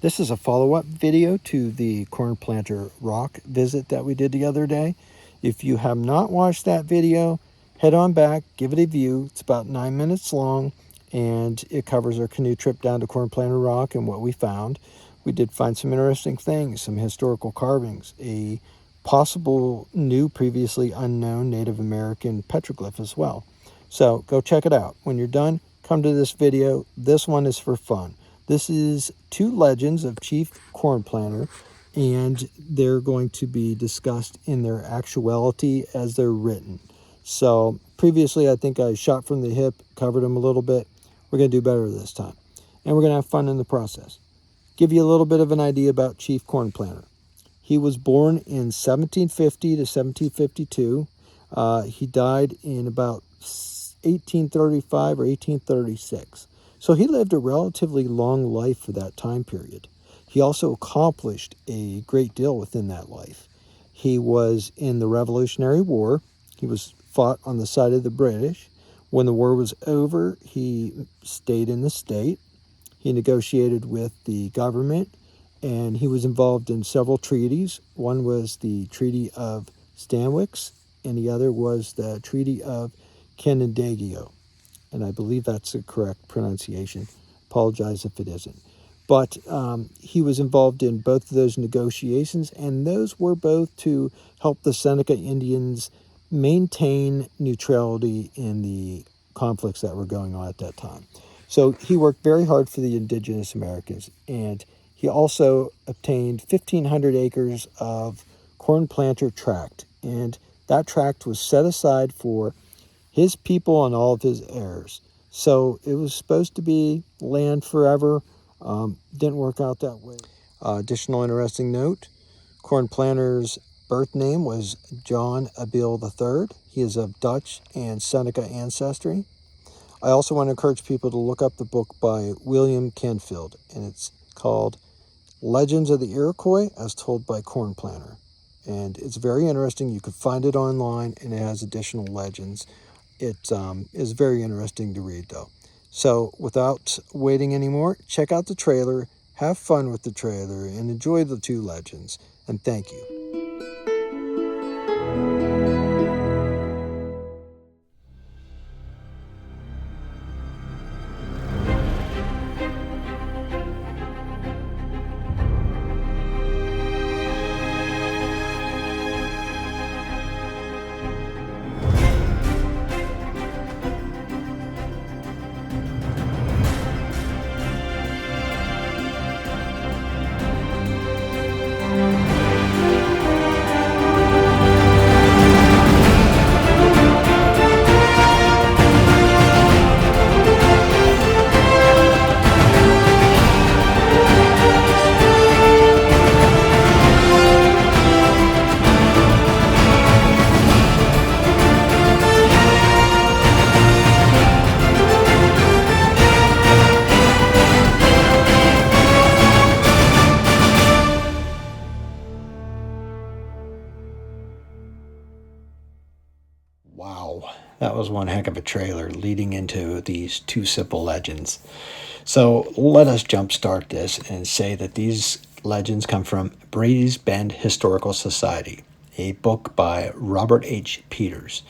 This is a follow-up video to the Cornplanter rock visit that we did the other day. If you have not watched that video, head on back, give it a view. It's about 9 minutes long, and it covers our canoe trip down to Cornplanter Rock and what we found. We did find some interesting things, some historical carvings, a possible new, previously unknown Native American petroglyph as well. So go check it out. When you're done, come to this video. This one is for fun. This is two legends of Chief Cornplanter, and they're going to be discussed in their actuality as they're written. So previously, I think I shot from the hip, covered them a little bit. We're going to do better this time, and we're going to have fun in the process. Give you a little bit of an idea about Chief Cornplanter. He was born in 1750 to 1752. He died in about 1835 or 1836. So he lived a relatively long life for that time period. He also accomplished a great deal within that life. He was in the Revolutionary War. He was fought on the side of the British. When the war was over, he stayed in the state. He negotiated with the government, and he was involved in several treaties. One was the Treaty of Stanwix, and the other was the Treaty of Canandaigua. And I believe that's the correct pronunciation. Apologize if it isn't. But he was involved in both of those negotiations, and those were both to help the Seneca Indians maintain neutrality in the conflicts that were going on at that time. So he worked very hard for the indigenous Americans, and he also obtained 1,500 acres of Cornplanter tract, and that tract was set aside for his people and all of his heirs. So it was supposed to be land forever. Didn't work out that way. Additional interesting note, Cornplanter's birth name was John Abiel III. He is of Dutch and Seneca ancestry. I also want to encourage people to look up the book by William Canfield, and it's called Legends of the Iroquois as Told by Cornplanter. And it's very interesting. You can find it online, and it has additional legends. It is very interesting to read, though. So without waiting anymore, check out the trailer, have fun with the trailer, and enjoy the two legends. And thank you. Wow, that was one heck of a trailer leading into these two simple legends. So let us jumpstart this and say that these legends come from Brady's Bend Historical Society, a book by Robert H. Peters.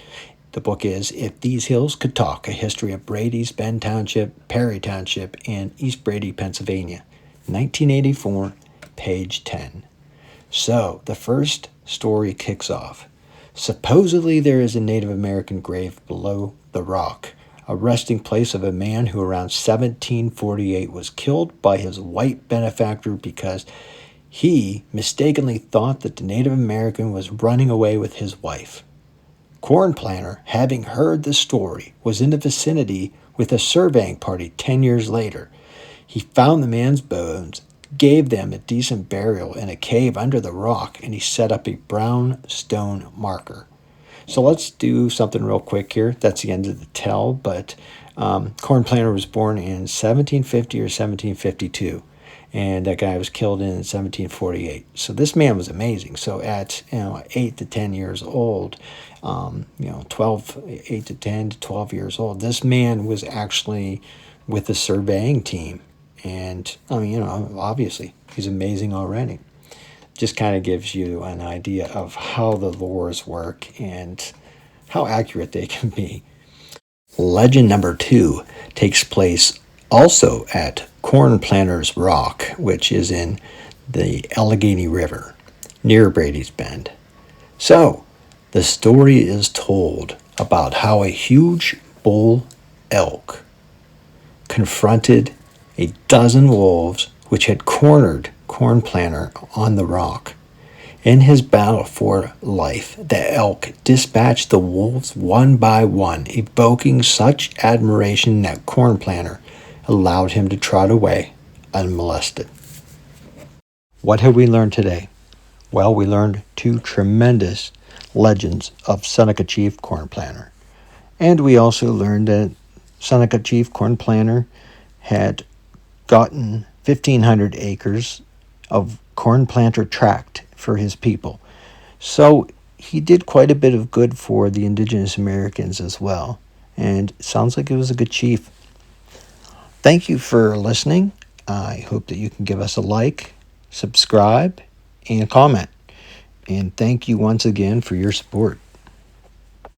The book is If These Hills Could Talk, A History of Brady's Bend Township, Perry Township, and East Brady, Pennsylvania, 1984, page 10. So the first story kicks off. Supposedly there is a Native American grave below the rock, a resting place of a man who around 1748 was killed by his white benefactor because he mistakenly thought that the Native American was running away with his wife. Cornplanter, having heard the story, was in the vicinity with a surveying party 10 years later. He found the man's bones, gave them a decent burial in a cave under the rock, and he set up a brown stone marker. So let's do something real quick here. That's the end of the tell, but Cornplanter was born in 1750 or 1752, and that guy was killed in 1748. So this man was amazing. So at 8 to 10 years old, 8 to 10 to 12 years old, this man was actually with the surveying team. And, I mean, obviously, he's amazing already. Just kind of gives you an idea of how the lores work and how accurate they can be. Legend number 2 takes place also at Cornplanter's Rock, which is in the Allegheny River near Brady's Bend. So, the story is told about how a huge bull elk confronted a dozen wolves which had cornered Cornplanter on the rock. In his battle for life, the elk dispatched the wolves one by one, evoking such admiration that Cornplanter allowed him to trot away unmolested. What have we learned today? Well, we learned 2 tremendous legends of Seneca Chief Cornplanter. And we also learned that Seneca Chief Cornplanter had gotten 1,500 acres of cornplanter tract for his people. So he did quite a bit of good for the indigenous Americans as well. And it sounds like he was a good chief. Thank you for listening. I hope that you can give us a like, subscribe, and comment. And thank you once again for your support.